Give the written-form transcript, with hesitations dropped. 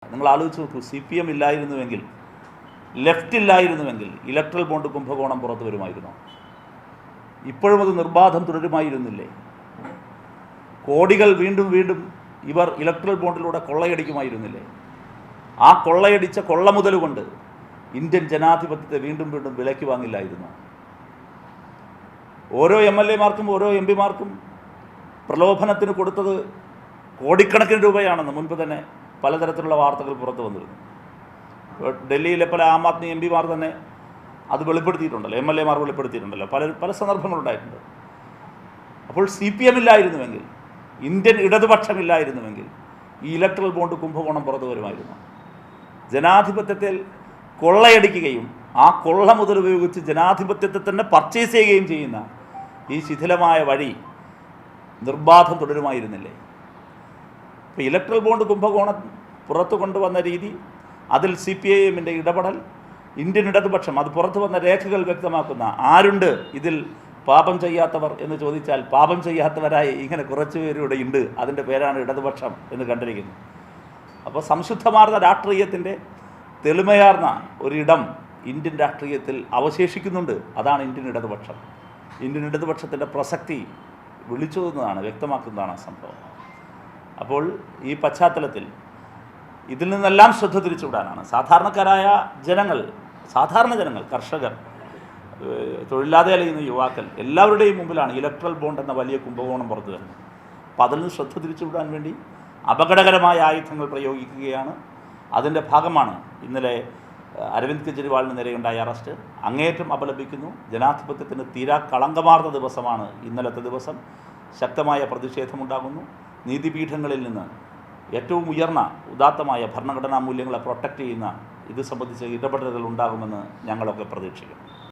നിങ്ങൾ ആലോചിച്ച് നോക്കൂ, CPM ഇല്ലായിരുന്നുവെങ്കിൽ, ലെഫ്റ്റ് ഇല്ലായിരുന്നുവെങ്കിൽ ഇലക്ട്രൽ ബോണ്ട് കുംഭകോണം പുറത്തു വരുമായിരുന്നു. ഇപ്പോഴും അത് നിർബാധം തുടരുമായിരുന്നില്ലേ? കോടികൾ വീണ്ടും വീണ്ടും ഇവർ ഇലക്ട്രൽ ബോണ്ടിലൂടെ കൊള്ളയടിക്കുമായിരുന്നില്ലേ? ആ കൊള്ളയടിച്ച കൊള്ള മുതൽ കൊണ്ട് ഇന്ത്യൻ ജനാധിപത്യത്തെ വീണ്ടും വീണ്ടും വിലയ്ക്ക് വാങ്ങില്ലായിരുന്നു. ഓരോ MLA മാർക്കും ഓരോ MP മാർക്കും പ്രലോഭനത്തിന് കൊടുത്തത് കോടിക്കണക്കിന് രൂപയാണെന്ന് മുൻപ് തന്നെ പലതരത്തിലുള്ള വാർത്തകൾ പുറത്തു വന്നിരുന്നു. ഡൽഹിയിലെ പല ആം ആദ്മി MP മാർ തന്നെ അത് വെളിപ്പെടുത്തിയിട്ടുണ്ടല്ലോ, MLA മാർ വെളിപ്പെടുത്തിയിട്ടുണ്ടല്ലോ, പല സന്ദർഭങ്ങളുണ്ടായിട്ടുണ്ട്. അപ്പോൾ CPM ഇല്ലായിരുന്നുവെങ്കിൽ, ഇന്ത്യൻ ഇടതുപക്ഷമില്ലായിരുന്നുവെങ്കിൽ ഈ ഇലക്ട്രൽ ബോണ്ട് കുംഭകോണം പുറത്തു വരുമായിരുന്നു. ജനാധിപത്യത്തിൽ കൊള്ളയടിക്കുകയും ആ കൊള്ള മുതൽ ഉപയോഗിച്ച് ജനാധിപത്യത്തെ തന്നെ പർച്ചേസ് ചെയ്യുകയും ചെയ്യുന്ന ഈ ശിഥിലമായ വഴി നിർബാധം തുടരുമായിരുന്നില്ലേ? ഇപ്പോൾ ഇലക്ട്രൽ ബോണ്ട് കുംഭകോണം പുറത്തു കൊണ്ടുവന്ന രീതി, അതിൽ CPIMൻ്റെ ഇടപെടൽ, ഇന്ത്യൻ ഇടതുപക്ഷം അത് പുറത്തു വന്ന രേഖകൾ വ്യക്തമാക്കുന്ന ആരുണ്ട് ഇതിൽ പാപം ചെയ്യാത്തവർ എന്ന് ചോദിച്ചാൽ പാപം ചെയ്യാത്തവരായി ഇങ്ങനെ കുറച്ച് പേരുടെ ഉണ്ട്. അതിൻ്റെ പേരാണ് ഇടതുപക്ഷം എന്ന് കണ്ടിരിക്കുന്നു. അപ്പോൾ സംശുദ്ധമാർന്ന രാഷ്ട്രീയത്തിൻ്റെ തെളിമയാർന്ന ഒരിടം ഇന്ത്യൻ രാഷ്ട്രീയത്തിൽ അവശേഷിക്കുന്നുണ്ട്. അതാണ് ഇന്ത്യൻ ഇടതുപക്ഷം. ഇന്ത്യൻ ഇടതുപക്ഷത്തിൻ്റെ പ്രസക്തി വിളിച്ചോതുന്നതാണ്, വ്യക്തമാക്കുന്നതാണ് സംഭവം. അപ്പോൾ ഈ പശ്ചാത്തലത്തിൽ ഇതിൽ നിന്നെല്ലാം ശ്രദ്ധ തിരിച്ചുവിടാനാണ് സാധാരണക്കാരായ ജനങ്ങൾ, കർഷകർ, തൊഴിലില്ലാതെ അലയുന്ന യുവാക്കൾ എല്ലാവരുടെയും മുമ്പിലാണ് ഇലക്ട്രൽ ബോണ്ട് എന്ന വലിയ കുംഭകോണം പുറത്തു വരുന്നത്. അപ്പോൾ അതിൽ നിന്ന് ശ്രദ്ധ തിരിച്ചുവിടാൻ വേണ്ടി അപകടകരമായ ആയുധങ്ങൾ പ്രയോഗിക്കുകയാണ്. അതിൻ്റെ ഭാഗമാണ് ഇന്നലെ അരവിന്ദ് കെജ്രിവാളിന് നേരെയുണ്ടായ അറസ്റ്റ്. അങ്ങേയറ്റം അപലപിക്കുന്നു. ജനാധിപത്യത്തിന് തീരാ കളങ്കമാർന്ന ദിവസമാണ് ഇന്നലത്തെ ദിവസം. ശക്തമായ പ്രതിഷേധമുണ്ടാകുന്നു. നീതിപീഠങ്ങളിൽ നിന്ന് ഏറ്റവും ഉയർന്ന ഉദാത്തമായ ഭരണഘടനാ മൂല്യങ്ങളെ പ്രൊട്ടക്റ്റ് ചെയ്യുന്ന ഇത് സംബന്ധിച്ച ഇടപെടലുകൾ ഉണ്ടാകുമെന്ന് ഞങ്ങളൊക്കെ പ്രതീക്ഷിക്കുന്നു.